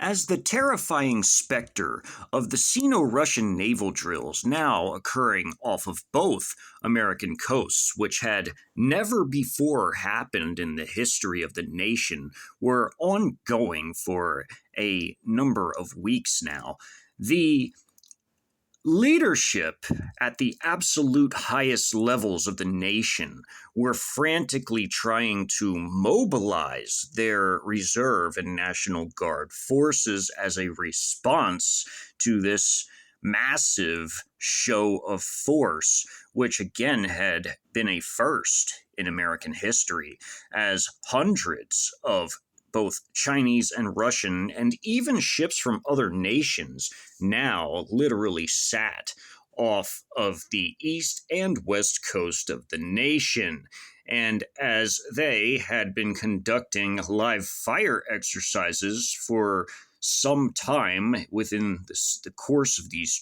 As the terrifying specter of the Sino-Russian naval drills now occurring off of both American coasts, which had never before happened in the history of the nation, were ongoing for a number of weeks now, the leadership at the absolute highest levels of the nation were frantically trying to mobilize their reserve and National Guard forces as a response to this massive show of force, which again had been a first in American history, as hundreds of both Chinese and Russian, and even ships from other nations now literally sat off of the east and west coast of the nation. And as they had been conducting live fire exercises for some time within the course of these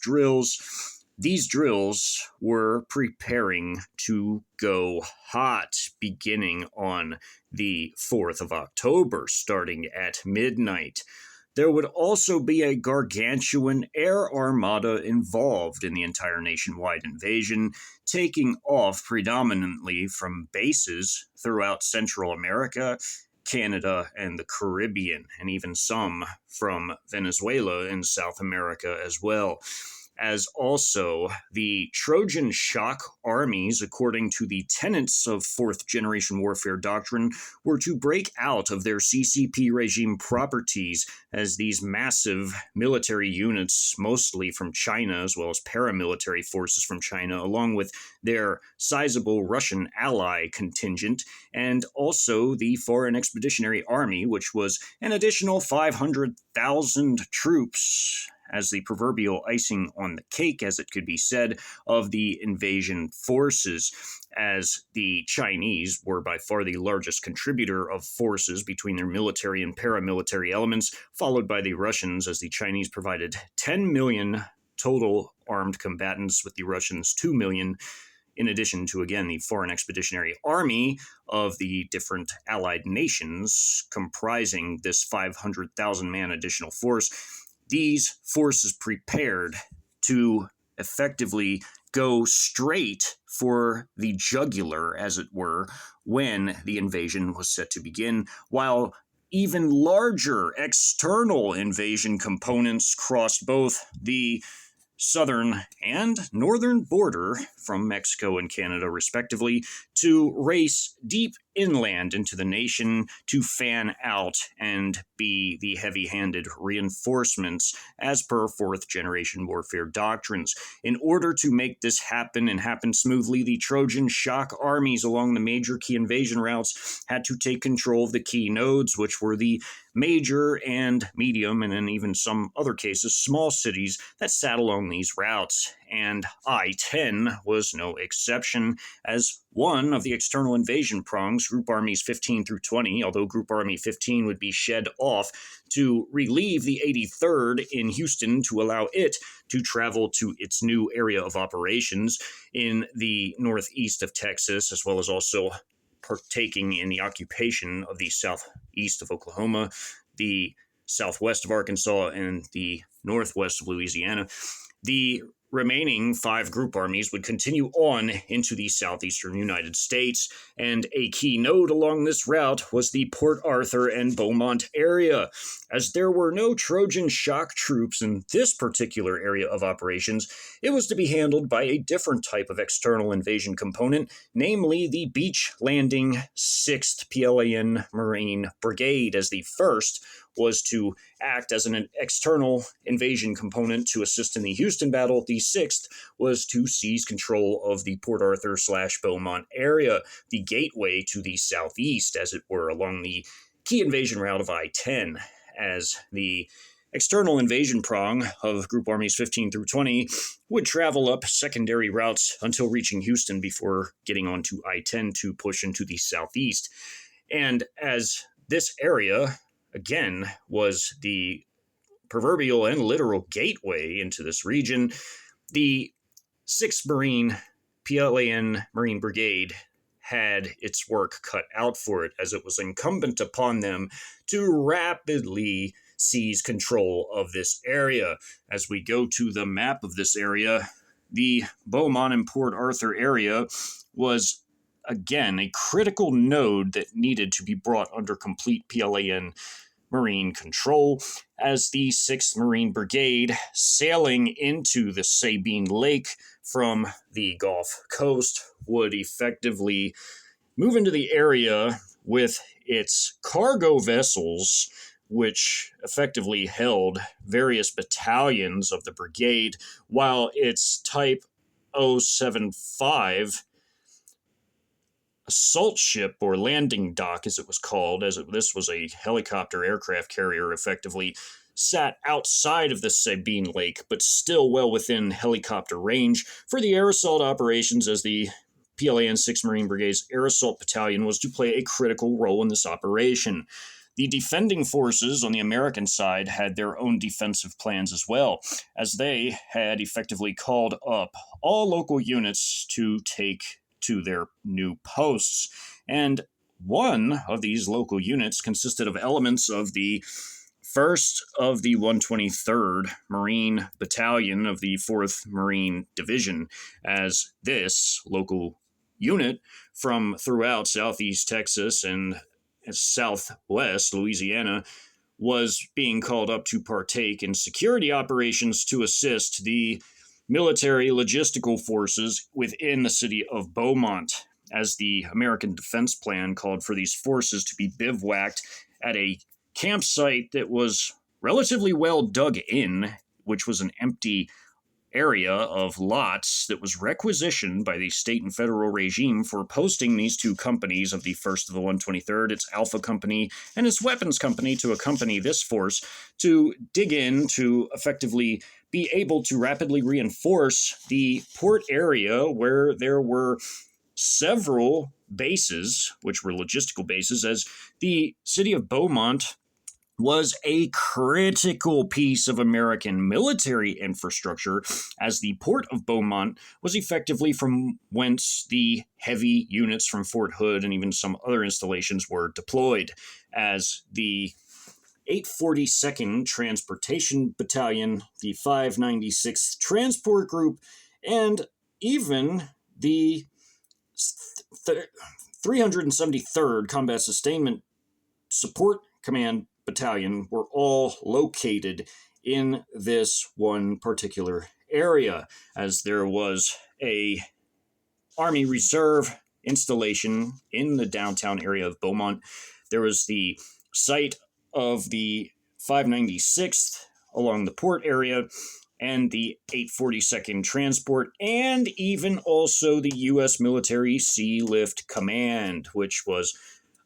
drills were preparing to go hot beginning on the 4th of October, starting at midnight. There would also be a gargantuan air armada involved in the entire nationwide invasion, taking off predominantly from bases throughout Central America, Canada, and the Caribbean, and even some from Venezuela and South America as well. As also the Trojan shock armies, according to the tenets of fourth generation warfare doctrine, were to break out of their CCP regime properties as these massive military units, mostly from China, as well as paramilitary forces from China, along with their sizable Russian ally contingent, and also the Foreign Expeditionary Army, which was an additional 500,000 troops as the proverbial icing on the cake, as it could be said, of the invasion forces, as the Chinese were by far the largest contributor of forces between their military and paramilitary elements, followed by the Russians, as the Chinese provided 10 million total armed combatants, with the Russians 2 million, in addition to, again, the Foreign Expeditionary Army of the different allied nations comprising this 500,000-man additional force. These forces prepared to effectively go straight for the jugular, as it were, when the invasion was set to begin, while even larger external invasion components crossed both the southern and northern border from Mexico and Canada, respectively, to race deep inland into the nation to fan out and be the heavy-handed reinforcements as per fourth-generation warfare doctrines. In order to make this happen and happen smoothly, the Trojan shock armies along the major key invasion routes had to take control of the key nodes, which were the major and medium, and in even some other cases, small cities that sat along these routes. And I-10 was no exception, as one of the external invasion prongs, Group Armies 15 through 20, although Group Army 15 would be shed off to relieve the 83rd in Houston to allow it to travel to its new area of operations in the northeast of Texas, as well as also partaking in the occupation of the southeast of Oklahoma, the southwest of Arkansas, and the northwest of Louisiana. The remaining 5 group armies would continue on into the southeastern United States, and a key node along this route was the Port Arthur and Beaumont area. As there were no Trojan shock troops in this particular area of operations, it was to be handled by a different type of external invasion component, namely the beach landing 6th PLAN Marine Brigade, as the first was to act as an external invasion component to assist in the Houston battle. The 6th was to seize control of the Port Arthur/Beaumont area, the gateway to the southeast, as it were, along the key invasion route of I-10, as the external invasion prong of Group Armies 15 through 20 would travel up secondary routes until reaching Houston before getting onto I-10 to push into the southeast. And as this area, again, was the proverbial and literal gateway into this region, the 6th Marine PLAN Marine Brigade had its work cut out for it, as it was incumbent upon them to rapidly seize control of this area. As we go to the map of this area, the Beaumont and Port Arthur area was, again, a critical node that needed to be brought under complete PLAN Marine control, as the 6th Marine Brigade, sailing into the Sabine Lake from the Gulf Coast, would effectively move into the area with its cargo vessels, which effectively held various battalions of the brigade, while its Type 075 assault ship, or landing dock as it was called, this was a helicopter aircraft carrier, effectively sat outside of the Sabine Lake, but still well within helicopter range for the air assault operations, as the PLAN 6th Marine Brigade's Air Assault Battalion was to play a critical role in this operation. The defending forces on the American side had their own defensive plans as well, as they had effectively called up all local units to take to their new posts. And one of these local units consisted of elements of the 1st of the 123rd Marine Battalion of the 4th Marine Division, as this local unit from throughout southeast Texas and southwest Louisiana was being called up to partake in security operations to assist the military logistical forces within the city of Beaumont, as the American Defense Plan called for these forces to be bivouacked at a campsite that was relatively well dug in, which was an empty area of lots that was requisitioned by the state and federal regime for posting these two companies of the 1st of the 123rd, its Alpha Company and its Weapons Company, to accompany this force to dig in to effectively be able to rapidly reinforce the port area, where there were several bases, which were logistical bases, as the city of Beaumont was a critical piece of American military infrastructure, as the port of Beaumont was effectively from whence the heavy units from Fort Hood and even some other installations were deployed, as the 842nd Transportation Battalion, the 596th Transport Group, and even the 373rd Combat Sustainment Support Command Battalion were all located in this one particular area, as there was a Army Reserve installation in the downtown area of Beaumont. There was the site of the 596th along the port area, and the 842nd Transport, and even also the U.S. Military Sea Lift Command, which was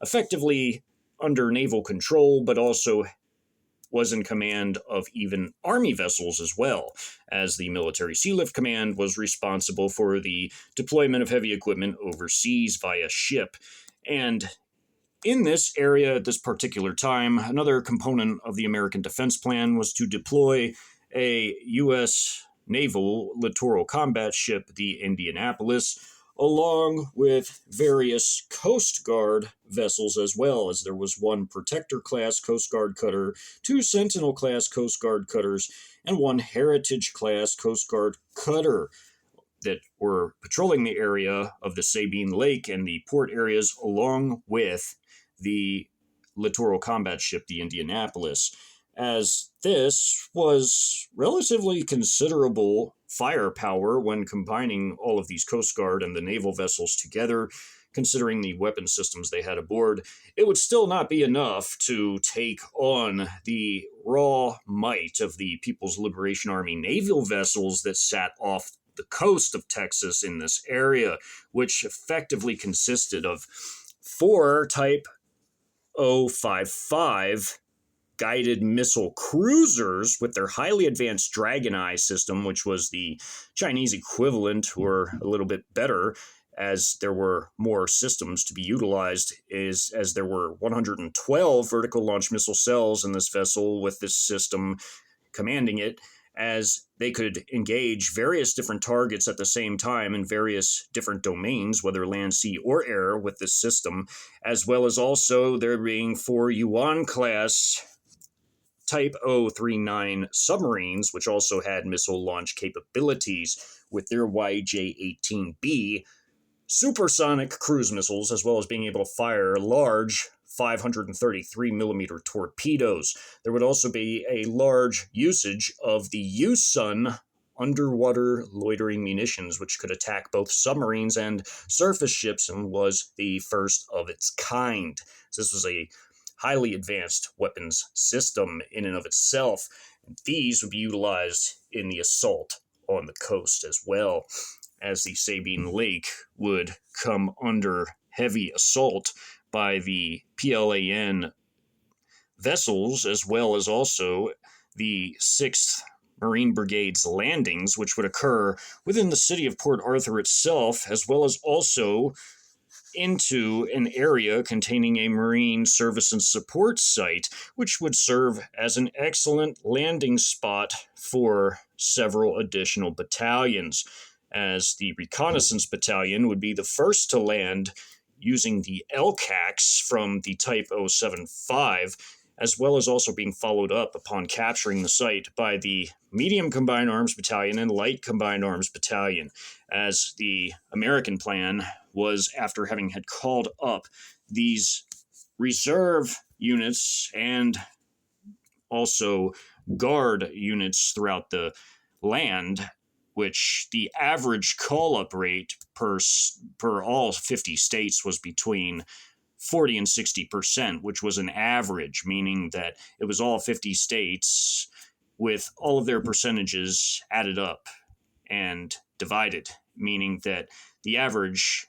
effectively under naval control, but also was in command of even Army vessels as well, as the Military Sea Lift Command was responsible for the deployment of heavy equipment overseas via ship. And in this area at this particular time, another component of the American Defense Plan was to deploy a U.S. naval littoral combat ship, the Indianapolis, along with various Coast Guard vessels as well, as there was one Protector-class Coast Guard cutter, two Sentinel-class Coast Guard cutters, and one Heritage-class Coast Guard cutter that were patrolling the area of the Sabine Lake and the port areas, along with the littoral combat ship, the Indianapolis, as this was relatively considerable firepower when combining all of these Coast Guard and the naval vessels together, considering the weapon systems they had aboard. It would still not be enough to take on the raw might of the People's Liberation Army naval vessels that sat off the coast of Texas in this area, which effectively consisted of 4 Type 055 guided missile cruisers with their highly advanced Dragon Eye system, which was the Chinese equivalent, or a little bit better, as there were more systems to be utilized, as there were 112 vertical launch missile cells in this vessel with this system commanding it, as they could engage various different targets at the same time in various different domains, whether land, sea, or air, with this system, as well as also there being 4 Yuan-class Type 039 submarines, which also had missile launch capabilities with their YJ-18B supersonic cruise missiles, as well as being able to fire large 533 millimeter torpedoes. There would also be a large usage of the U-Sun underwater loitering munitions, which could attack both submarines and surface ships and was the first of its kind. So this was a highly advanced weapons system in and of itself. And these would be utilized in the assault on the coast as well, as the Sabine Lake would come under heavy assault by the PLAN vessels, as well as also the 6th Marine Brigade's landings, which would occur within the city of Port Arthur itself, as well as also into an area containing a Marine Service and Support site, which would serve as an excellent landing spot for several additional battalions, as the Reconnaissance Battalion would be the first to land using the LCACs from the Type 075, as well as also being followed up upon capturing the site by the Medium Combined Arms Battalion and Light Combined Arms Battalion, as the American plan was, after having had called up these reserve units and also guard units throughout the land, which the average call-up rate per all 50 states was between 40 and 60%, which was an average, meaning that it was all 50 states with all of their percentages added up and divided, meaning that the average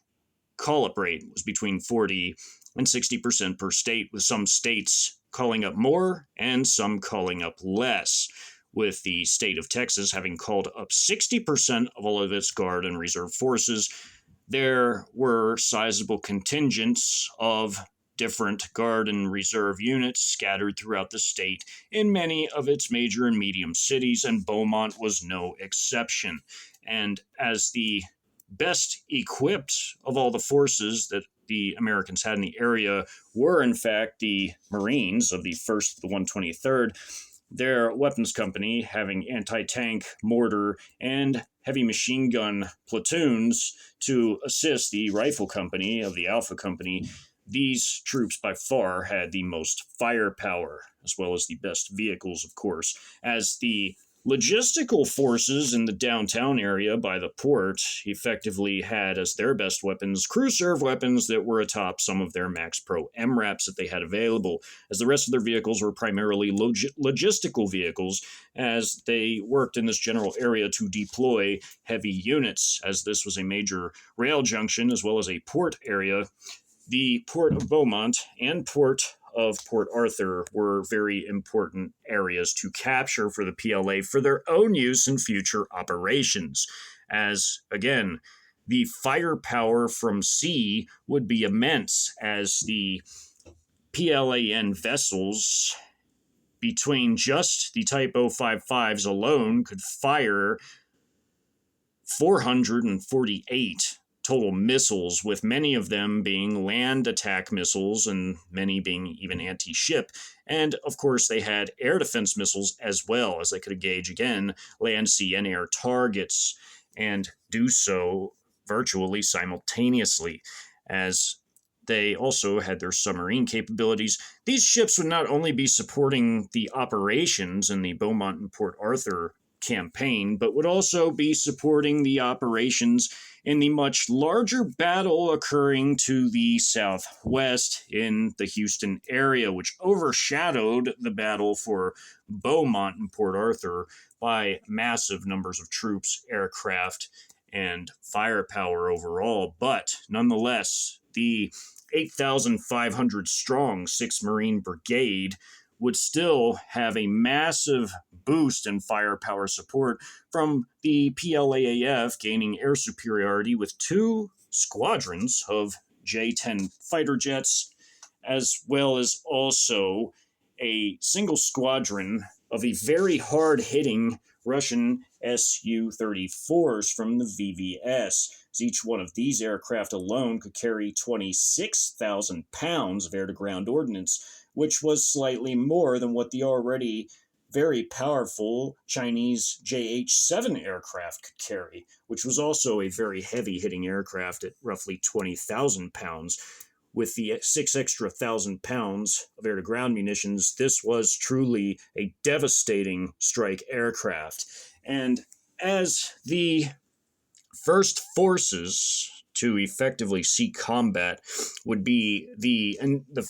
call-up rate was between 40 and 60% per state, with some states calling up more and some calling up less, with the state of Texas having called up 60% of all of its Guard and Reserve forces. There were sizable contingents of different Guard and Reserve units scattered throughout the state in many of its major and medium cities, and Beaumont was no exception. And as the best equipped of all the forces that the Americans had in the area were, in fact, the Marines of the 1st, the 123rd, their weapons company having anti-tank, mortar, and heavy machine gun platoons to assist the rifle company of the Alpha Company. These troops by far had the most firepower, as well as the best vehicles, of course, as the logistical forces in the downtown area by the port effectively had as their best weapons crew serve weapons that were atop some of their Max Pro MRAPs that they had available, as the rest of their vehicles were primarily logistical vehicles, as they worked in this general area to deploy heavy units, as this was a major rail junction as well as a port area. The Port of Beaumont and Port of Port Arthur were very important areas to capture for the PLA for their own use in future operations, as, again, the firepower from sea would be immense, as the PLAN vessels, between just the Type 055s alone, could fire 448 total missiles, with many of them being land attack missiles and many being even anti-ship. And of course, they had air defense missiles as well, as they could engage, again, land, sea, and air targets, and do so virtually simultaneously, as they also had their submarine capabilities. These ships would not only be supporting the operations in the Beaumont and Port Arthur campaign, but would also be supporting the operations in the much larger battle occurring to the southwest in the Houston area, which overshadowed the battle for Beaumont and Port Arthur by massive numbers of troops, aircraft, and firepower overall. But nonetheless, the 8,500 strong 6th Marine Brigade would still have a massive boost in firepower support from the PLAAF, gaining air superiority with 2 squadrons of J-10 fighter jets, as well as also a single squadron of the very hard-hitting Russian Su-34s from the VVS. Each one of these aircraft alone could carry 26,000 pounds of air-to-ground ordnance, which was slightly more than what the already very powerful Chinese JH-7 aircraft could carry, which was also a very heavy-hitting aircraft at roughly 20,000 pounds. With the 6,000 pounds of air-to-ground munitions, this was truly a devastating strike aircraft. And as the first forces to effectively see combat would be the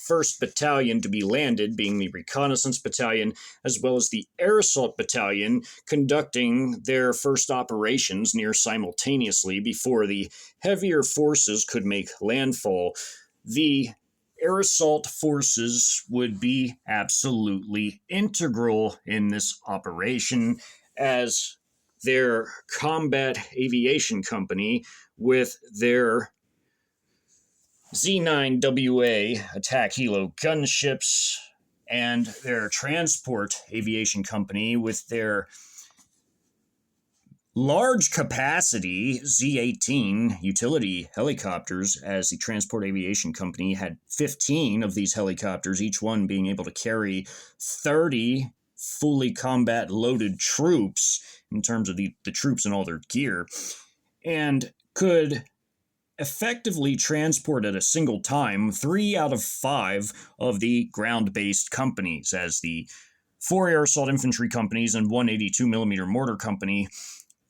first battalion to be landed, being the reconnaissance battalion, as well as the air assault battalion, conducting their first operations near simultaneously before the heavier forces could make landfall. The air assault forces would be absolutely integral in this operation, as their combat aviation company with their Z-9WA attack helo gunships and their transport aviation company with their large capacity Z-18 utility helicopters, as the transport aviation company had 15 of these helicopters, each one being able to carry 30 fully combat loaded troops in terms of the troops and all their gear, and could effectively transport at a single time 3 out of 5 of the ground-based companies, as the 4 air assault infantry companies and 1 82mm mortar company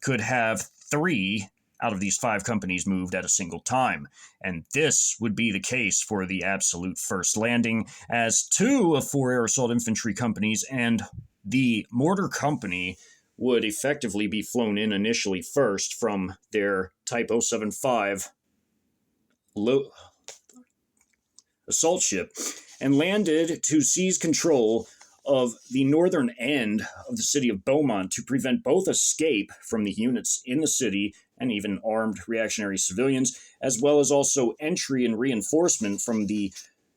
could have 3 out of these 5 companies moved at a single time. And this would be the case for the absolute first landing, as 2 of 4 air assault infantry companies and the mortar company would effectively be flown in initially first from their Type 075 assault ship and landed to seize control of the northern end of the city of Beaumont to prevent both escape from the units in the city and even armed reactionary civilians, as well as also entry and reinforcement from the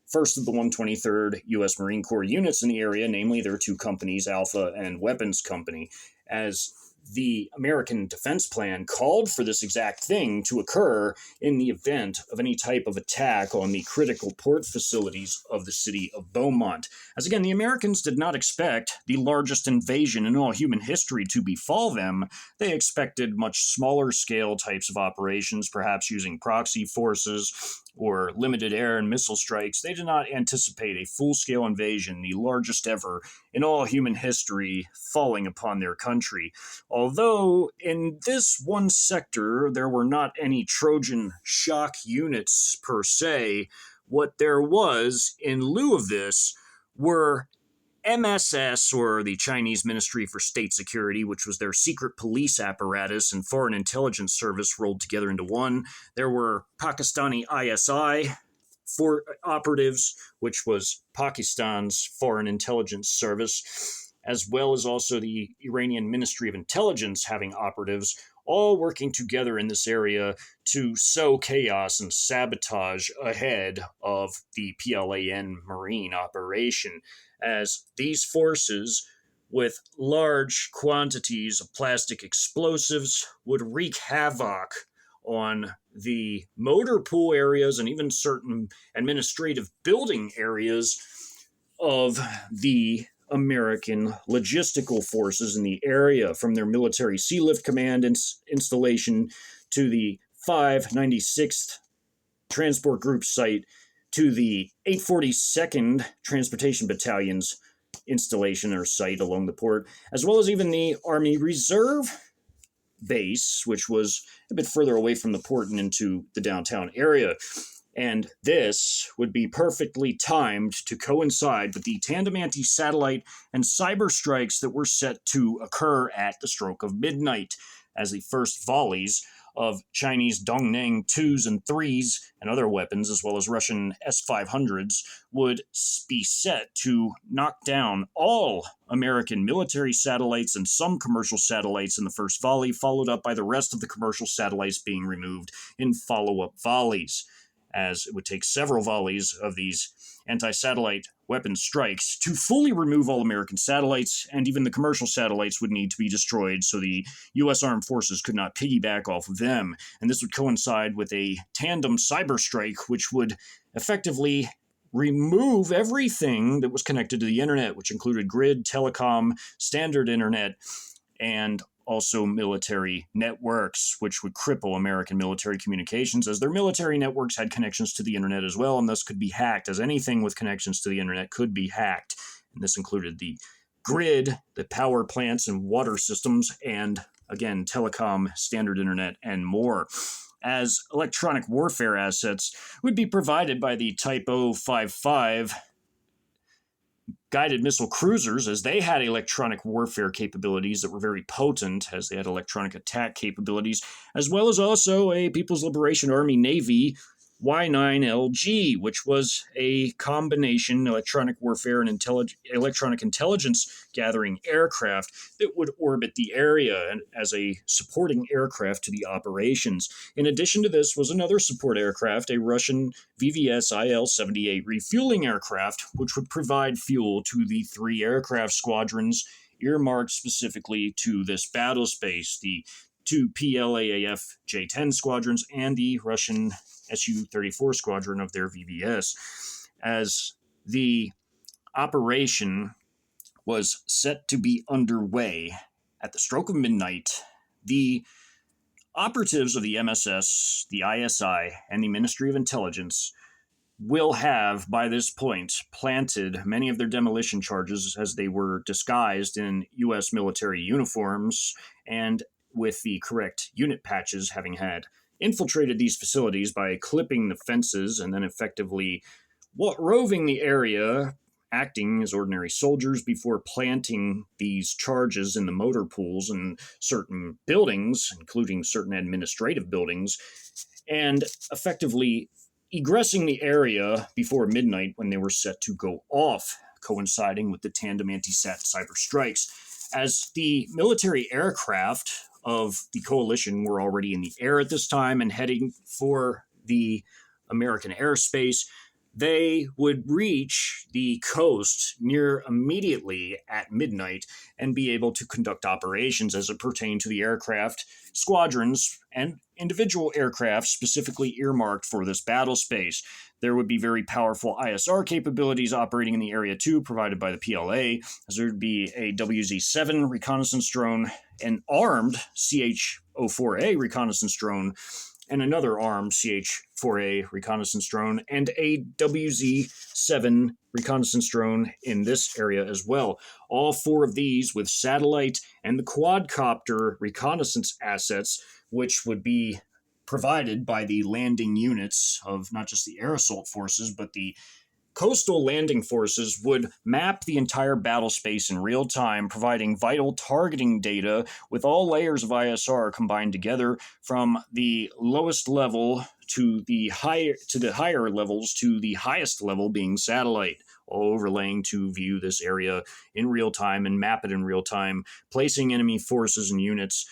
first of the 123rd U.S. Marine Corps units in the area, namely their 2 companies, Alpha and Weapons Company, as the American Defense Plan called for this exact thing to occur in the event of any type of attack on the critical port facilities of the city of Beaumont. As again, the Americans did not expect the largest invasion in all human history to befall them. They expected much smaller scale types of operations, perhaps using proxy forces or limited air and missile strikes. They did not anticipate a full-scale invasion, the largest ever in all human history, falling upon their country. Although in this one sector there were not any Trojan shock units per se, what there was in lieu of this were MSS, or the Chinese Ministry for State Security, which was their secret police apparatus and foreign intelligence service rolled together into one. There were Pakistani ISI for operatives, which was Pakistan's foreign intelligence service, as well as also the Iranian Ministry of Intelligence having operatives, all working together in this area to sow chaos and sabotage ahead of the PLAN Marine operation, as these forces, with large quantities of plastic explosives, would wreak havoc on the motor pool areas and even certain administrative building areas of the American logistical forces in the area, from their military sea lift command installation to the 596th Transport Group site to the 842nd Transportation Battalion's installation or site along the port, as well as even the Army Reserve base, which was a bit further away from the port and into the downtown area. And this would be perfectly timed to coincide with the tandem anti-satellite and cyber strikes that were set to occur at the stroke of midnight, as the first volleys of Chinese Dongnang 2s and 3s and other weapons, as well as Russian S-500s, would be set to knock down all American military satellites and some commercial satellites in the first volley, followed up by the rest of the commercial satellites being removed in follow-up volleys, as it would take several volleys of these anti-satellite weapon strikes to fully remove all American satellites, and even the commercial satellites would need to be destroyed so the U.S. Armed Forces could not piggyback off of them. And this would coincide with a tandem cyber strike, which would effectively remove everything that was connected to the internet, which included grid, telecom, standard internet, and also military networks, which would cripple American military communications, as their military networks had connections to the internet as well, and thus could be hacked, as anything with connections to the internet could be hacked. And this included the grid, the power plants and water systems, and again, telecom, standard internet, and more. As electronic warfare assets would be provided by the Type 055 guided missile cruisers, as they had electronic warfare capabilities that were very potent, as they had electronic attack capabilities, as well as also a People's Liberation Army Navy Y9LG, which was a combination electronic warfare and electronic intelligence gathering aircraft that would orbit the area and as a supporting aircraft to the operations. In addition to this was another support aircraft, a Russian VVS IL-78 refueling aircraft, which would provide fuel to the 3 aircraft squadrons earmarked specifically to this battle space, the 2 PLAAF J-10 squadrons and the Russian Su-34 squadron of their VVS. As the operation was set to be underway at the stroke of midnight, the operatives of the MSS, the ISI, and the Ministry of Intelligence will have, by this point, planted many of their demolition charges as they were disguised in U.S. military uniforms and with the correct unit patches, having had infiltrated these facilities by clipping the fences and then effectively roving the area, acting as ordinary soldiers before planting these charges in the motor pools in certain buildings, including certain administrative buildings, and effectively egressing the area before midnight when they were set to go off, coinciding with the tandem anti-sat cyber strikes. As the military aircraft of the coalition were already in the air at this time and heading for the American airspace, they would reach the coast near immediately at midnight and be able to conduct operations as it pertained to the aircraft squadrons and individual aircraft specifically earmarked for this battle space. There would be very powerful ISR capabilities operating in the area too, provided by the PLA, as there would be a WZ-7 reconnaissance drone, an armed CH-04A reconnaissance drone, and another armed CH-4A reconnaissance drone, and a WZ-7 reconnaissance drone in this area as well. All 4 of these with satellite and the quadcopter reconnaissance assets, which would be provided by the landing units of not just the air assault forces, but the coastal landing forces, would map the entire battle space in real time, providing vital targeting data with all layers of ISR combined together, from the lowest level to the higher levels to the highest level being satellite, all overlaying to view this area in real time and map it in real time, placing enemy forces and units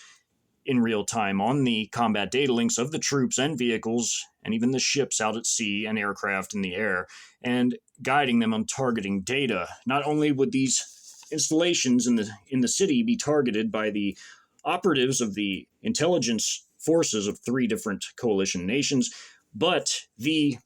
in real time on the combat data links of the troops and vehicles, and even the ships out at sea and aircraft in the air, and guiding them on targeting data. Not only would these installations in the city be targeted by the operatives of the intelligence forces of 3 different coalition nations, but the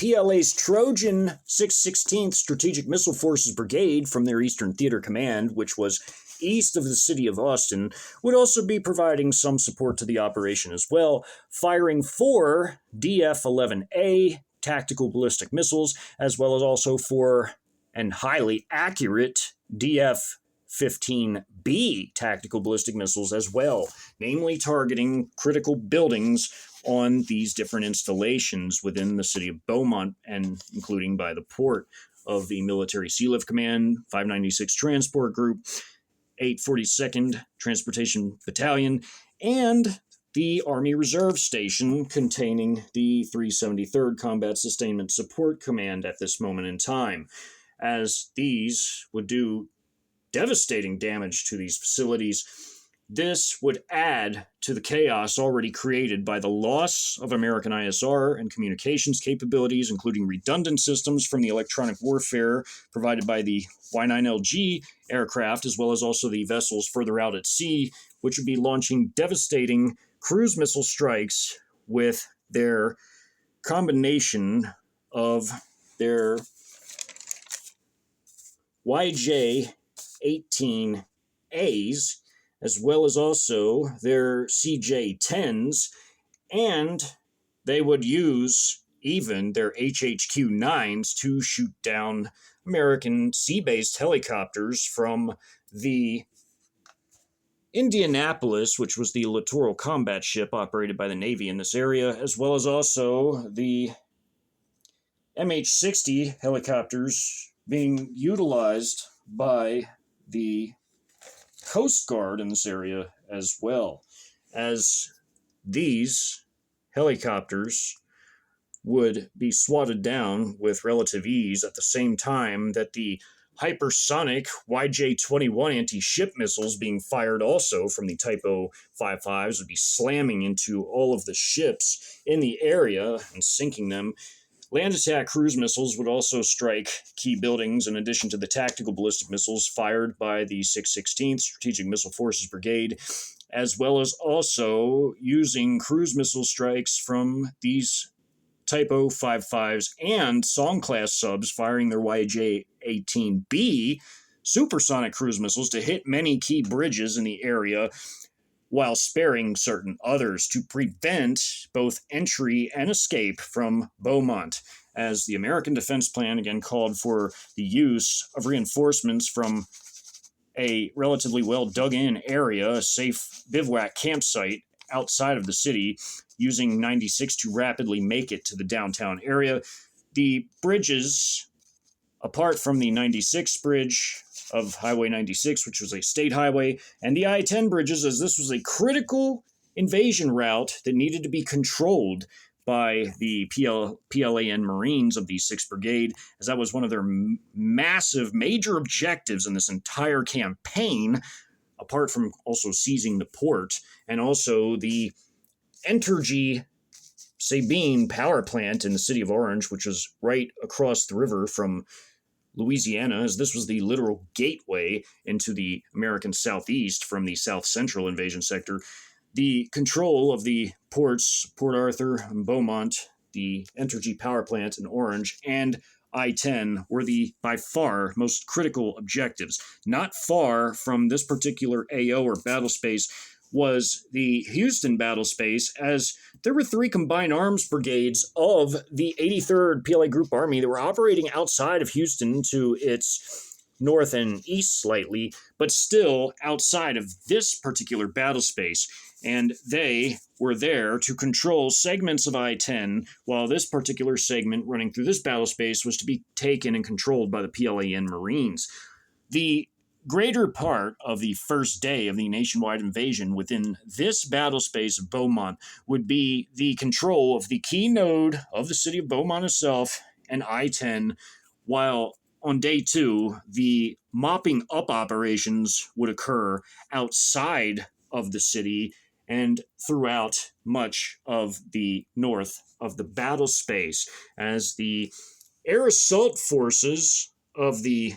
PLA's Trojan 616th Strategic Missile Forces Brigade from their Eastern Theater Command, which was east of the city of Austin, would also be providing some support to the operation as well, firing 4 DF-11A tactical ballistic missiles, as well as also 4 and highly accurate DF-15B tactical ballistic missiles as well, namely targeting critical buildings on these different installations within the city of Beaumont, and including by the port of the Military Sea Lift Command, 596 Transport Group, 842nd Transportation Battalion, and the Army Reserve Station containing the 373rd Combat Sustainment Support Command at this moment in time, as these would do devastating damage to these facilities. This would add to the chaos already created by the loss of American ISR and communications capabilities, including redundant systems from the electronic warfare provided by the Y9LG aircraft, as well as also the vessels further out at sea, which would be launching devastating cruise missile strikes with their combination of their YJ-18As, as well as also their CJ-10s, and they would use even their HHQ-9s to shoot down American sea-based helicopters from the Indianapolis, which was the littoral combat ship operated by the Navy in this area, as well as also the MH-60 helicopters being utilized by the Coast Guard in this area as well, as these helicopters would be swatted down with relative ease at the same time that the hypersonic YJ-21 anti-ship missiles being fired also from the Typo-55s would be slamming into all of the ships in the area and sinking them. Land attack cruise missiles would also strike key buildings in addition to the tactical ballistic missiles fired by the 616th Strategic Missile Forces Brigade, as well as also using cruise missile strikes from these Typo-55s and Song-class subs firing their YJ-18B supersonic cruise missiles to hit many key bridges in the area while sparing certain others to prevent both entry and escape from Beaumont, as the American Defense Plan again called for the use of reinforcements from a relatively well dug-in area, a safe bivouac campsite outside of the city, using 96 to rapidly make it to the downtown area. The bridges, apart from the 96 bridge of Highway 96, which was a state highway, and the I-10 bridges, as this was a critical invasion route that needed to be controlled by the PLAN Marines of the 6th Brigade, as that was one of their massive, major objectives in this entire campaign, apart from also seizing the port, and also the Entergy Sabine power plant in the city of Orange, which was right across the river from Louisiana, as this was the literal gateway into the American Southeast from the South Central invasion sector. The control of the ports, Port Arthur and Beaumont, the Entergy power plant in Orange, and I-10 were the, by far, most critical objectives. Not far from this particular AO or battle space was the Houston battle space, as there were 3 combined arms brigades of the 83rd PLA Group Army that were operating outside of Houston to its north and east slightly, but still outside of this particular battle space. And they were there to control segments of I-10, while this particular segment running through this battle space was to be taken and controlled by the PLAN Marines. The greater part of the first day of the nationwide invasion within this battle space of Beaumont would be the control of the key node of the city of Beaumont itself and I-10, while on day 2, the mopping up operations would occur outside of the city and throughout much of the north of the battle space, as the air assault forces of the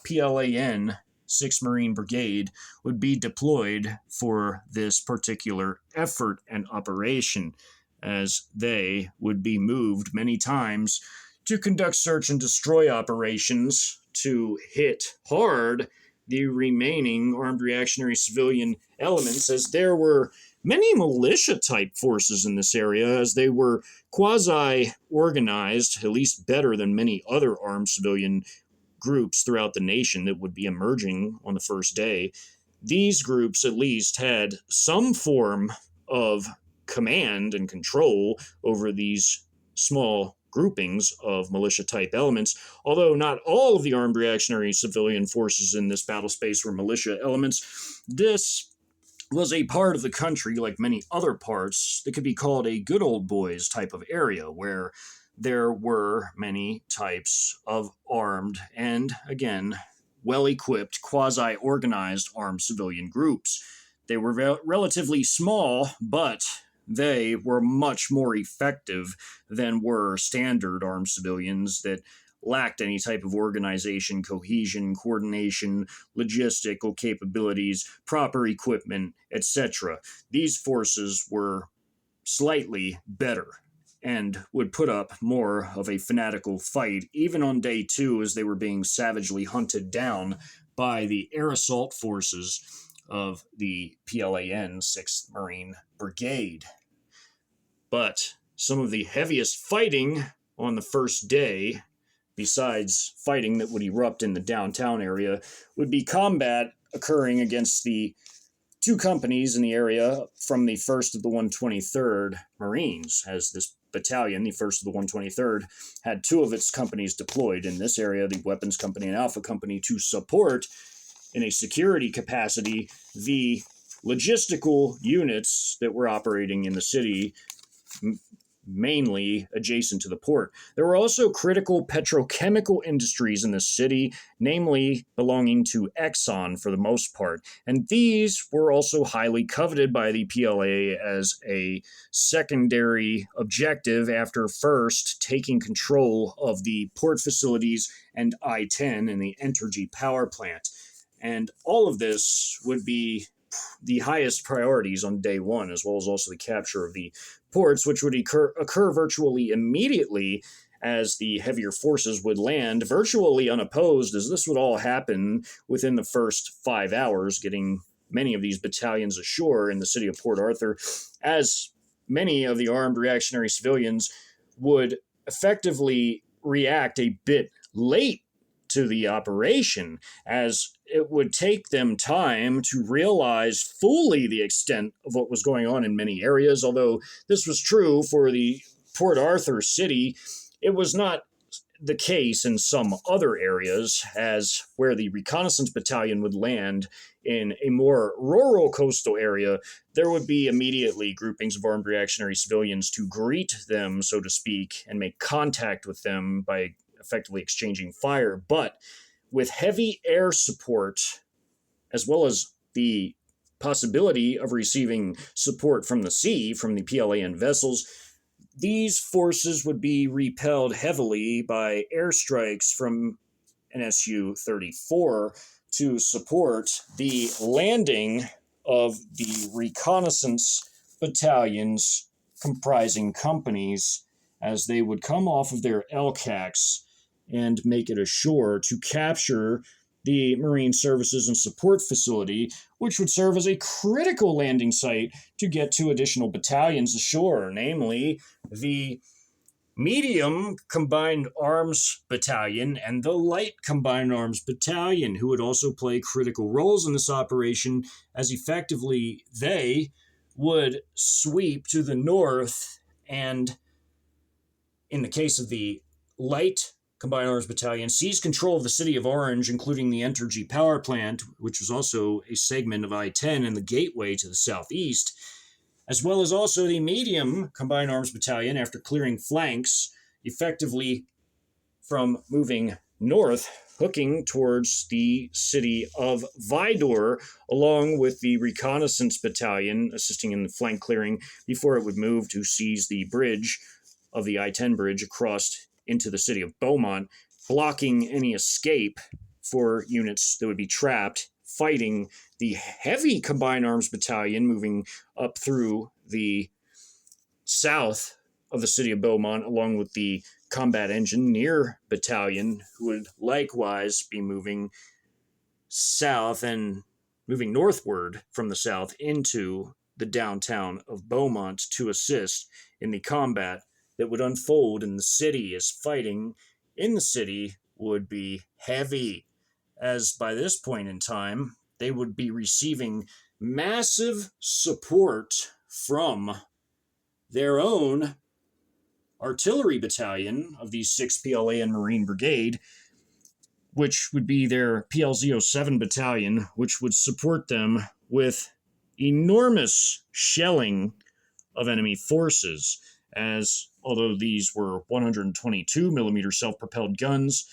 PLAN 6th Marine Brigade would be deployed for this particular effort and operation, as they would be moved many times to conduct search and destroy operations to hit hard the remaining armed reactionary civilian elements, as there were many militia-type forces in this area, as they were quasi-organized, at least better than many other armed civilian groups throughout the nation that would be emerging on the first day. These groups at least had some form of command and control over these small groupings of militia-type elements, although not all of the armed reactionary civilian forces in this battle space were militia elements. This was a part of the country, like many other parts, that could be called a good old boys type of area, where there were many types of armed and, again, well-equipped, quasi-organized armed civilian groups. They were relatively small, but they were much more effective than were standard armed civilians that lacked any type of organization, cohesion, coordination, logistical capabilities, proper equipment, etc. These forces were slightly better and would put up more of a fanatical fight, even on day 2 as they were being savagely hunted down by the air assault forces of the PLAN 6th Marine Brigade. But some of the heaviest fighting on the first day, besides fighting that would erupt in the downtown area, would be combat occurring against the 2 companies in the area from the 1st of the 123rd Marines, as this battalion, the 1st of the 123rd, had 2 of its companies deployed in this area, the Weapons Company and Alpha Company, to support, in a security capacity, the logistical units that were operating in the city, mainly adjacent to the port. There were also critical petrochemical industries in the city, namely belonging to Exxon for the most part, and these were also highly coveted by the PLA as a secondary objective after first taking control of the port facilities and I-10 and the Entergy power plant. And all of this would be the highest priorities on day 1, as well as also the capture of the ports, which would occur virtually immediately as the heavier forces would land, virtually unopposed, as this would all happen within the first 5 hours, getting many of these battalions ashore in the city of Port Arthur, as many of the armed reactionary civilians would effectively react a bit late to the operation, as it would take them time to realize fully the extent of what was going on in many areas. Although this was true for the Port Arthur city, it was not the case in some other areas, as where the reconnaissance battalion would land in a more rural coastal area, there would be immediately groupings of armed reactionary civilians to greet them, so to speak, and make contact with them by effectively exchanging fire. But with heavy air support, as well as the possibility of receiving support from the sea, from the PLAN vessels, these forces would be repelled heavily by airstrikes from NSU-34 to support the landing of the reconnaissance battalions comprising companies, as they would come off of their LCACs and make it ashore to capture the Marine Services and Support Facility, which would serve as a critical landing site to get 2 additional battalions ashore, namely the Medium Combined Arms Battalion and the Light Combined Arms Battalion, who would also play critical roles in this operation, as effectively they would sweep to the north and, in the case of the Light Combined Arms Battalion, seize control of the city of Orange, including the Entergy power plant, which was also a segment of I-10 and the gateway to the southeast, as well as also the Medium Combined Arms Battalion, after clearing flanks, effectively from moving north, hooking towards the city of Vidor, along with the Reconnaissance Battalion assisting in the flank clearing before it would move to seize the bridge of the I-10 bridge across into the city of Beaumont, blocking any escape for units that would be trapped, fighting the heavy Combined Arms Battalion moving up through the south of the city of Beaumont, along with the Combat Engineer Battalion, who would likewise be moving south and moving northward from the south into the downtown of Beaumont to assist in the combat that would unfold in the city, as fighting in the city would be heavy, as by this point in time, they would be receiving massive support from their own artillery battalion of the 6th PLA and Marine Brigade, which would be their PLZ-07 battalion, which would support them with enormous shelling of enemy forces, as although these were 122 millimeter self-propelled guns,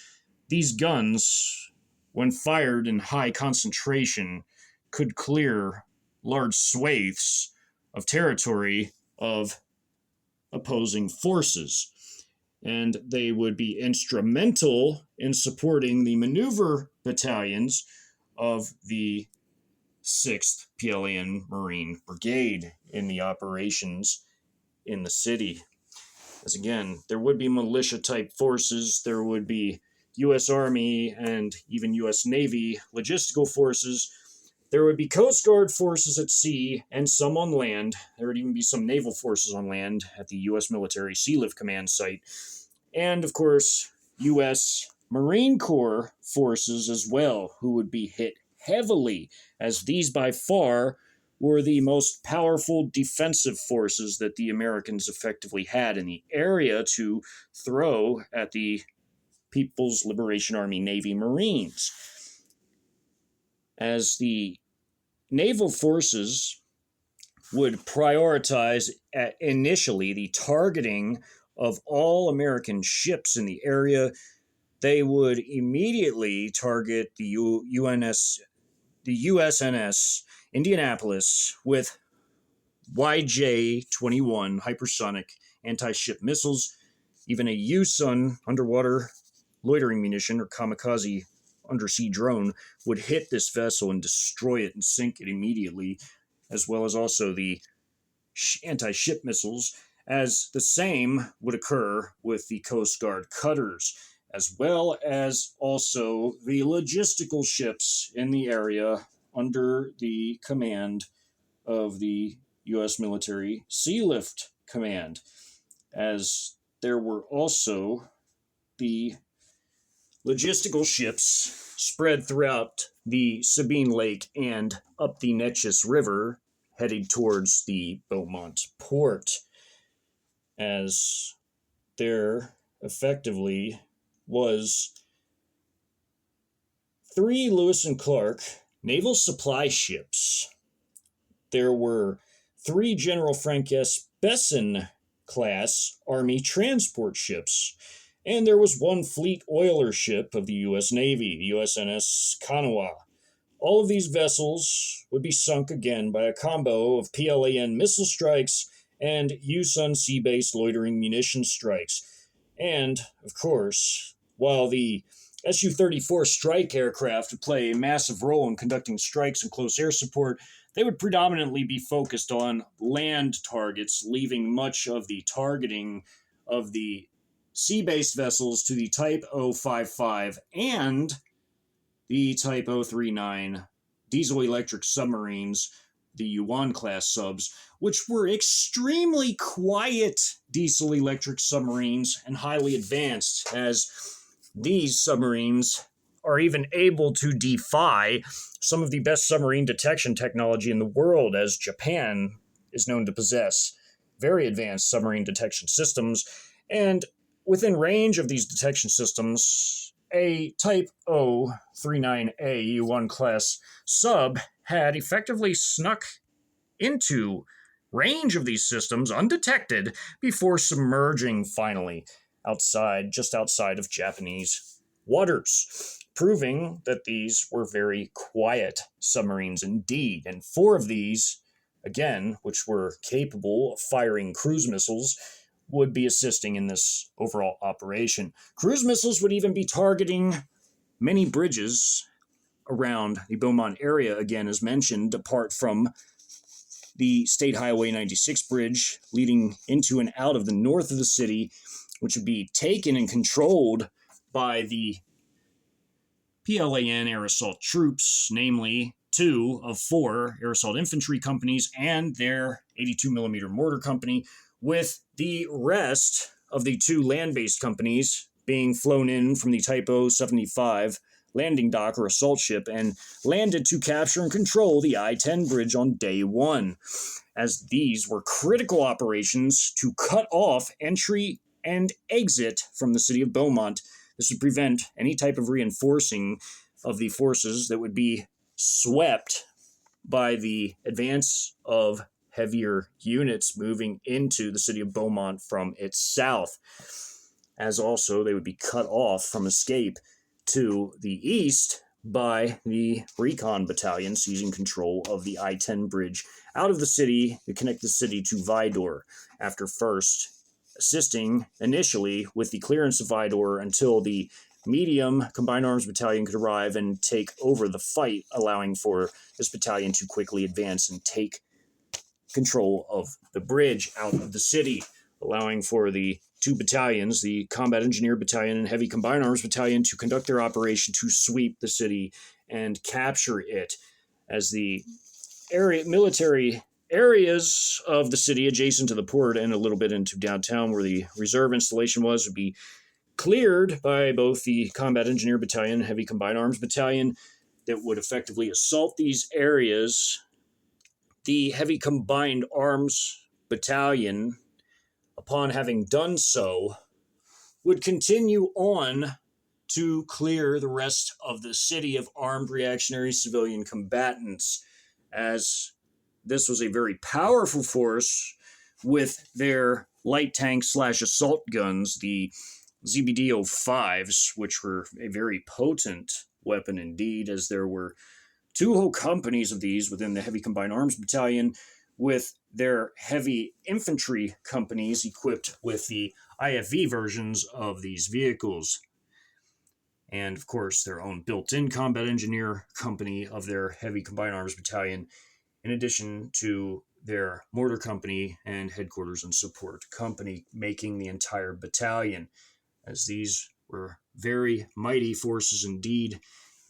these guns, when fired in high concentration, could clear large swathes of territory of opposing forces. And they would be instrumental in supporting the maneuver battalions of the 6th PLAN Marine Brigade in the operations in the city. As again, there would be militia-type forces, there would be U.S. Army and even U.S. Navy logistical forces. There would be Coast Guard forces at sea and some on land. There would even be some naval forces on land at the U.S. Military Sea Lift Command site. And, of course, U.S. Marine Corps forces as well, who would be hit heavily, as these by far were the most powerful defensive forces that the Americans effectively had in the area to throw at the People's Liberation Army Navy Marines. As the naval forces would prioritize initially the targeting of all American ships in the area, they would immediately target the USNS Indianapolis with YJ-21 hypersonic anti-ship missiles. Even a U-Sun underwater loitering munition or kamikaze undersea drone would hit this vessel and destroy it and sink it immediately, as well as also the anti-ship missiles, as the same would occur with the Coast Guard cutters, as well as also the logistical ships in the area under the command of the U.S. Military Sea Lift Command, as there were also the logistical ships spread throughout the Sabine Lake and up the Neches River, headed towards the Beaumont port, as there effectively was 3 Lewis and Clark naval supply ships. There were 3 General Frank S. Besson class Army transport ships, and there was 1 fleet oiler ship of the U.S. Navy, the USNS Kanawha. All of these vessels would be sunk again by a combo of PLAN missile strikes and U-Sun sea-based loitering munition strikes. And, of course, while the Su-34 strike aircraft would play a massive role in conducting strikes and close air support, they would predominantly be focused on land targets, leaving much of the targeting of the sea-based vessels to the Type 055 and the Type 039 diesel-electric submarines, the Yuan-class subs, which were extremely quiet diesel-electric submarines and highly advanced, as these submarines are even able to defy some of the best submarine detection technology in the world, as Japan is known to possess very advanced submarine detection systems. And within range of these detection systems, a Type 039A U-1 class sub had effectively snuck into range of these systems undetected before submerging finally just outside of Japanese waters, proving that these were very quiet submarines indeed. And 4 of these, again, which were capable of firing cruise missiles, would be assisting in this overall operation. Cruise missiles would even be targeting many bridges around the Beaumont area, again, as mentioned, apart from the State Highway 96 bridge leading into and out of the north of the city, which would be taken and controlled by the PLAN air assault troops, namely 2 of 4 air assault infantry companies and their 82mm mortar company, with the rest of the 2 land-based companies being flown in from the Type 075 landing dock or assault ship and landed to capture and control the I-10 bridge on day 1, as these were critical operations to cut off entry and exit from the city of Beaumont. This would prevent any type of reinforcing of the forces that would be swept by the advance of heavier units moving into the city of Beaumont from its south, as also they would be cut off from escape to the east by the recon battalion seizing control of the I-10 bridge out of the city to connect the city to Vidor, after first assisting initially with the clearance of Vidor until the medium combined arms battalion could arrive and take over the fight, allowing for this battalion to quickly advance and take control of the bridge out of the city, allowing for the two battalions, the Combat Engineer Battalion and Heavy Combined Arms Battalion, to conduct their operation to sweep the city and capture it, as the military areas of the city adjacent to the port and a little bit into downtown where the reserve installation was would be cleared by both the Combat Engineer Battalion and Heavy Combined Arms Battalion that would effectively assault these areas. The Heavy Combined Arms Battalion, upon having done so, would continue on to clear the rest of the city of armed reactionary civilian combatants, as this was a very powerful force with their light tank / assault guns, the ZBD-05s, which were a very potent weapon indeed, as there were two whole companies of these within the Heavy Combined Arms Battalion, with their heavy infantry companies equipped with the IFV versions of these vehicles. And, of course, their own built-in combat engineer company of their Heavy Combined Arms Battalion, in addition to their mortar company and headquarters and support company, making the entire battalion, as these were very mighty forces indeed.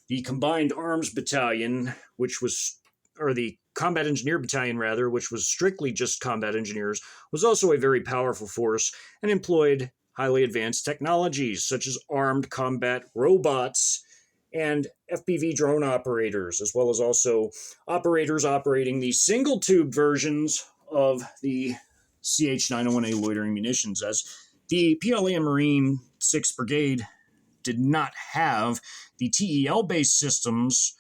The Combined Arms Battalion, the Combat Engineer Battalion, rather, which was strictly just combat engineers, was also a very powerful force and employed highly advanced technologies such as armed combat robots and FPV drone operators, as well as also operators operating the single-tube versions of the CH-901A loitering munitions, as the PLA and Marine 6th Brigade did not have the TEL-based systems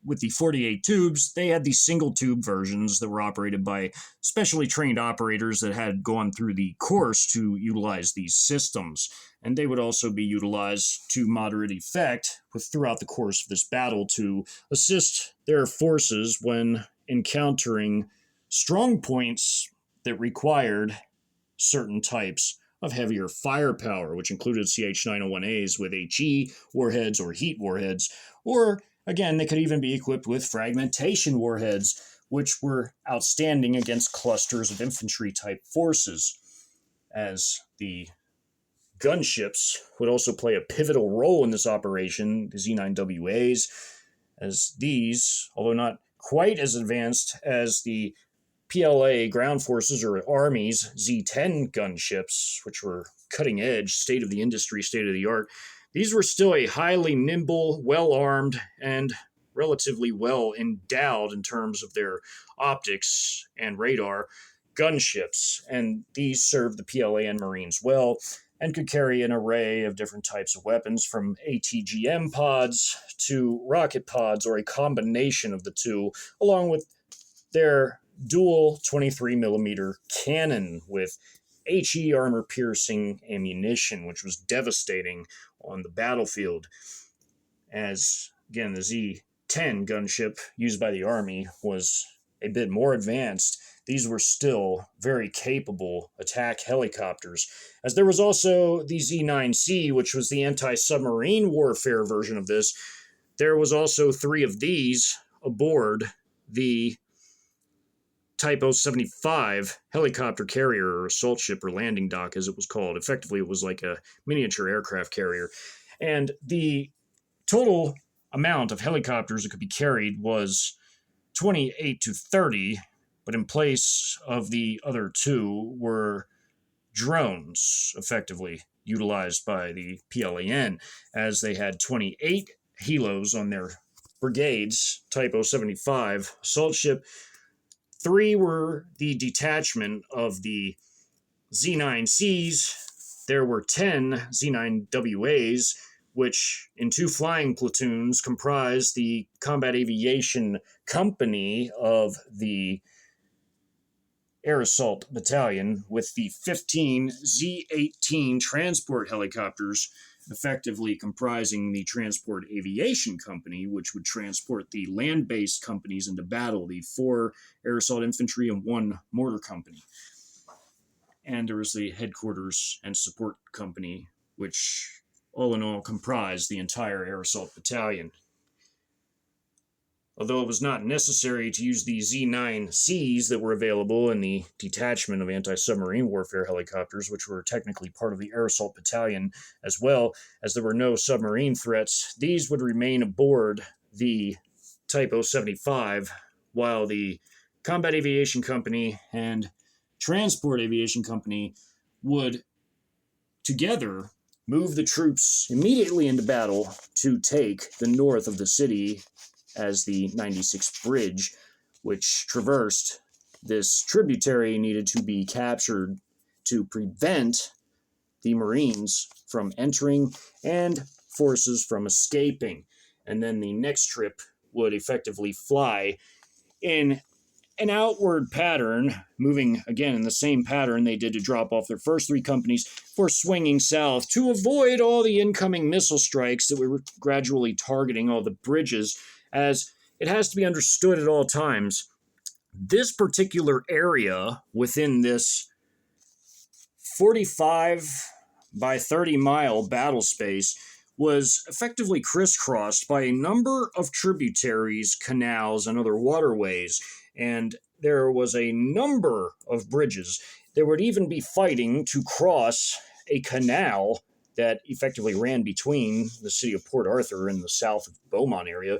with the 48 tubes. They had the single-tube versions that were operated by specially trained operators that had gone through the course to utilize these systems. And they would also be utilized to moderate effect throughout the course of this battle to assist their forces when encountering strong points that required certain types of heavier firepower, which included CH-901As with HE warheads or heat warheads, or again, they could even be equipped with fragmentation warheads, which were outstanding against clusters of infantry-type forces, as the gunships would also play a pivotal role in this operation, the Z9WAs, as these, although not quite as advanced as the PLA ground forces or Army's Z-10 gunships, which were cutting edge, state of the industry, state of the art, these were still a highly nimble, well-armed, and relatively well endowed in terms of their optics and radar gunships, and these served the PLA and Marines well and could carry an array of different types of weapons, from ATGM pods to rocket pods, or a combination of the two, along with their dual 23mm cannon with HE armor-piercing ammunition, which was devastating on the battlefield. As, again, the Z-10 gunship used by the Army was a bit more advanced. These were still very capable attack helicopters, as there was also the Z-9C, which was the anti-submarine warfare version of this. There was also 3 of these aboard the Type 075 helicopter carrier, or assault ship, or landing dock, as it was called. Effectively, it was like a miniature aircraft carrier. And the total amount of helicopters that could be carried was 28 to 30, but in place of the other 2 were drones, effectively utilized by the PLAN, as they had 28 helos on their brigades, Type 075 assault ship. 3 were the detachment of the Z9Cs. There were 10 Z9WAs, which in 2 flying platoons comprised the Combat Aviation Company of the Air Assault Battalion, with the 15 Z-18 transport helicopters effectively comprising the Transport Aviation Company, which would transport the land-based companies into battle, the 4 air assault infantry and 1 mortar company. And there was the headquarters and support company, which all in all comprised the entire air assault battalion. although it was not necessary to use the Z-9Cs that were available in the detachment of anti-submarine warfare helicopters, which were technically part of the Air Assault Battalion, as well as there were no submarine threats. These would remain aboard the Type 075, while the Combat Aviation Company and Transport Aviation Company would together move the troops immediately into battle to take the north of the city as the 96th Bridge, which traversed this tributary, needed to be captured to prevent the Marines from entering and forces from escaping. And then the next trip would effectively fly in an outward pattern, moving again in the same pattern they did to drop off their first three companies, for swinging south to avoid all the incoming missile strikes that were gradually targeting all the bridges, as it has to be understood at all times. This particular area within this 45 by 30 mile battle space was effectively crisscrossed by a number of tributaries, canals, and other waterways. And there was a number of bridges. There would even be fighting to cross a canal that effectively ran between the city of Port Arthur and the south of Beaumont area.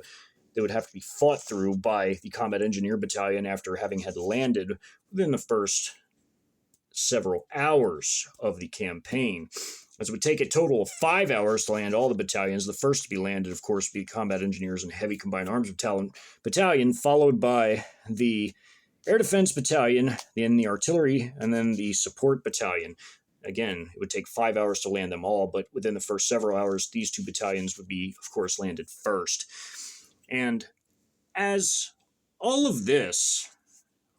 That would have to be fought through by the Combat Engineer Battalion after having had landed within the first several hours of the campaign. As it would take a total of 5 hours to land all the battalions. The first to be landed, of course, would be Combat Engineers and Heavy Combined Arms Battalion, followed by the Air Defense Battalion, then the Artillery, and then the Support Battalion. Again, it would take 5 hours to land them all, but within the first several hours, these two battalions would be, of course, landed first. And as all of this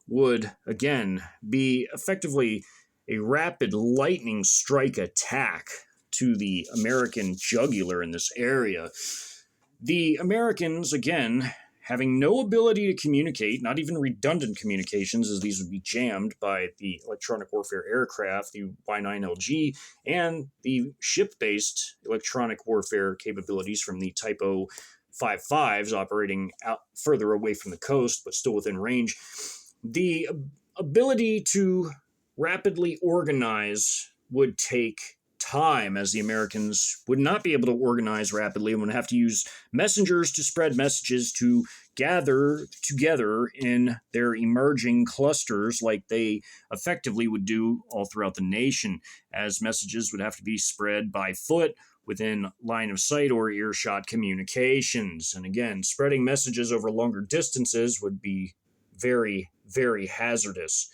would, again, be effectively a rapid lightning strike attack to the American jugular in this area, the Americans, again, having no ability to communicate, not even redundant communications, as these would be jammed by the electronic warfare aircraft, the Y-9LG, and the ship-based electronic warfare capabilities from the Type 055s operating out further away from the coast, but still within range. The ability to rapidly organize would take time, as the Americans would not be able to organize rapidly and would have to use messengers to spread messages to gather together in their emerging clusters like they effectively would do all throughout the nation, as messages would have to be spread by foot within line of sight or earshot communications. And again, spreading messages over longer distances would be very, very hazardous,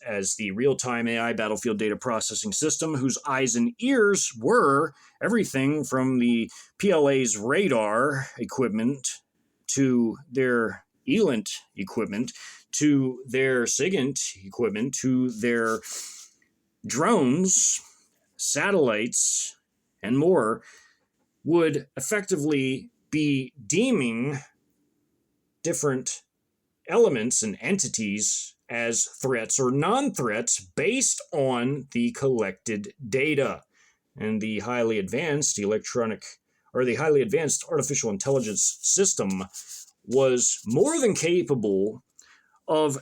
as the real-time AI battlefield data processing system, whose eyes and ears were everything from the PLA's radar equipment to their ELINT equipment to their SIGINT equipment to their drones, satellites, and more, would effectively be deeming different elements and entities as threats or non-threats based on the collected data. And the highly advanced artificial intelligence system was more than capable of,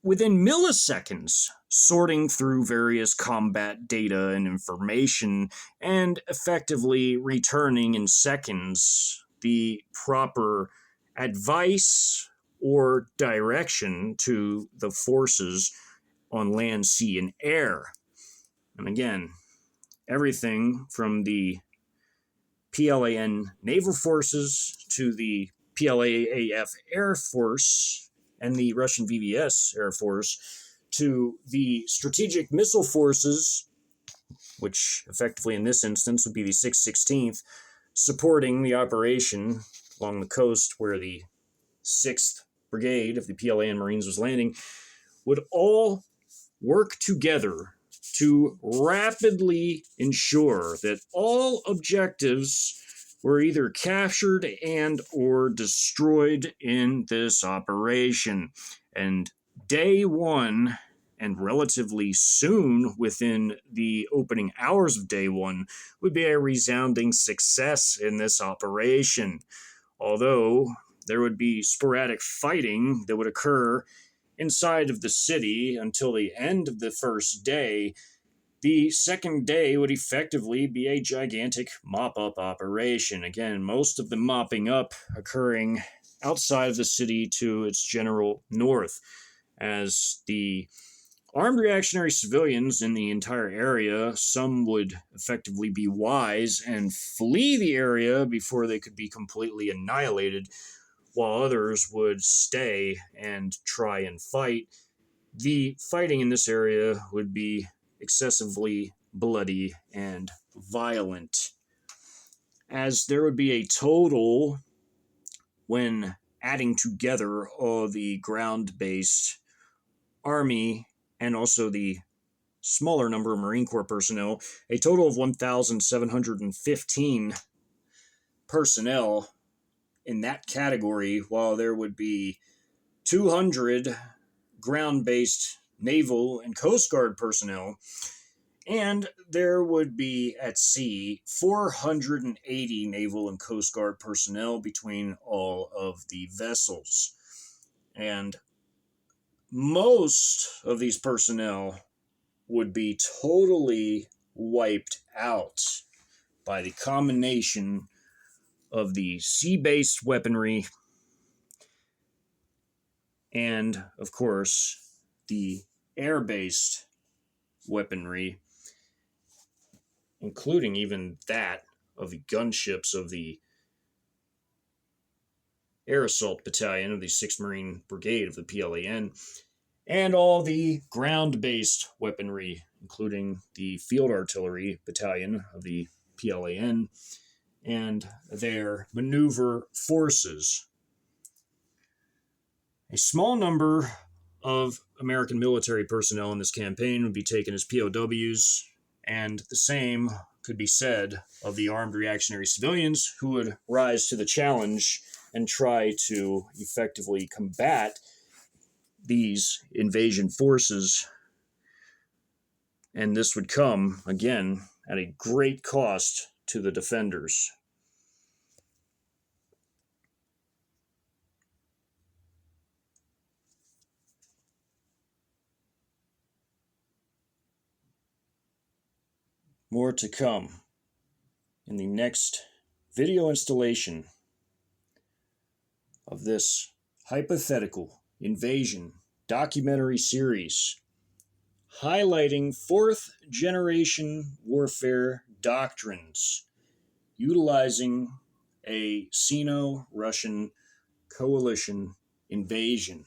within milliseconds, sorting through various combat data and information and effectively returning in seconds the proper advice or direction to the forces on land, sea, and air. And again, everything from the PLAN naval forces to the PLAAF Air Force and the Russian VVS Air Force to the strategic missile forces, which effectively in this instance would be the 616th, supporting the operation along the coast where the 6th Brigade of the PLAN Marines was landing, would all work together to rapidly ensure that all objectives were either captured and or destroyed in this operation. And day one, and relatively soon within the opening hours of day one, would be a resounding success in this operation. Although there would be sporadic fighting that would occur inside of the city until the end of the first day. The second day would effectively be a gigantic mop up operation. Again, most of the mopping up occurring outside of the city to its general north, as the armed reactionary civilians in the entire area, some would effectively be wise and flee the area before they could be completely annihilated, while others would stay and try and fight. The fighting in this area would be excessively bloody and violent, as there would be a total, when adding together all the ground based Army and also the smaller number of Marine Corps personnel, a total of 1,715 personnel in that category, while there would be 200 ground based naval and Coast Guard personnel, and there would be at sea 480 naval and Coast Guard personnel between all of the vessels. And most of these personnel would be totally wiped out by the combination of the sea-based weaponry and, of course, the air-based weaponry, including even that of the gunships of the Air Assault Battalion of the 6th Marine Brigade of the PLAN, and all the ground-based weaponry, including the Field Artillery Battalion of the PLAN and their maneuver forces. A small number of American military personnel in this campaign would be taken as POWs, and the same could be said of the armed reactionary civilians who would rise to the challenge and try to effectively combat these invasion forces. And this would come, again, at a great cost to the defenders. More to come in the next video installation of this hypothetical invasion documentary series highlighting fourth generation warfare doctrines utilizing a Sino-Russian coalition invasion.